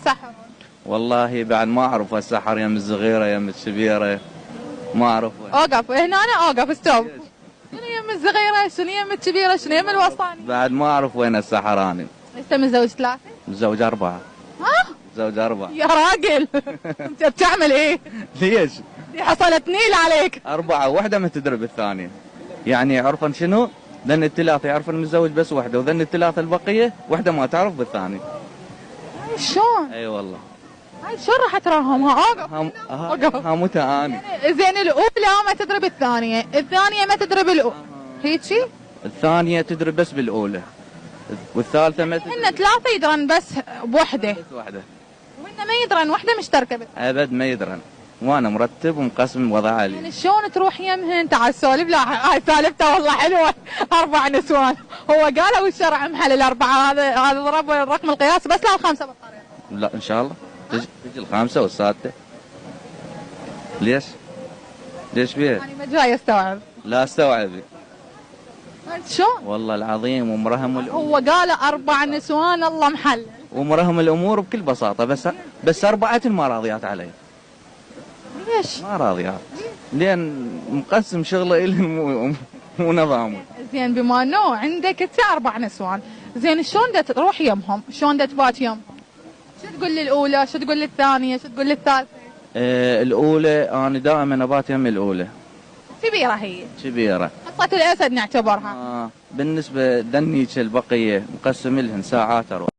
تسحرون؟ والله بعد ما اعرف السحر يم الصغيره يم الكبيره ما اعرف. اوقف هنا، انا اوقف ستوب. شنو يم الصغيره؟ شنو يم الكبيره؟ شنو يم الوسطاني؟ بعد ما اعرف وين السحر انا. انت متزوج 3؟ متزوج 4. ها؟ متزوج 4. يا راجل انت بتعمل ايه؟ ليش؟ دي حصلت نيل عليك. 4 واحده ما تدري بالثانيه. يعني عرفا شنو؟ ذن الثلاثه يعرفون متزوج بس واحده، وذن الثلاثه البقيه واحده ما تعرف بالثانيه. هاي شلون؟ اي والله. هاي شلون راح تراهمها؟ اوقف. ها متى اني. زين الاولى ما تدري بالثانيه، الثانيه ما تدري بالاولى. هيجي؟ الثانيه تدري بس بالاولى. والثالثه ما تدري. هن 3 يدرن بس بوحده. بس واحده. وهن ما يدرن وحده مشتركه بس. ابد ما يدرن. وانا مرتب ومقسم وضعها لي. يعني شلون تروح يمهن؟ تعال سولف. لا هاي سالفته والله حلوه. 4 نسوان، هو قالوا الشرع محل ال4، هذا ضرب الرقم القياسي بس لا ال5 بالطريقه. لا ان شاء الله تجي ال5 والسادسه. ليش؟ ليش بيه؟ يعني ما جاي استوعب. لا استوعبي. شلون؟ والله العظيم ومرهم هو قال 4 نسوان الله محل. ومرهم الامور بكل بساطه، بس 4 ما راضيات علي. ليش؟ ما راضيات. لان مقسم شغله الي ونظامه. زين بما انه عندك انت 4 نسوان، زين شلون دا تروح يمهم؟ شلون دا تبات يمهم؟ شو تقول لي الاولى؟ شو تقول لي الثانيه؟ شو تقول لي الثالثه؟ الاولى انا دائما ابات يم الاولى. كبيره هي. كبيره. قصة الاسد نعتبرها. بالنسبه دنيك البقيه مقسم لهن ساعات اروح.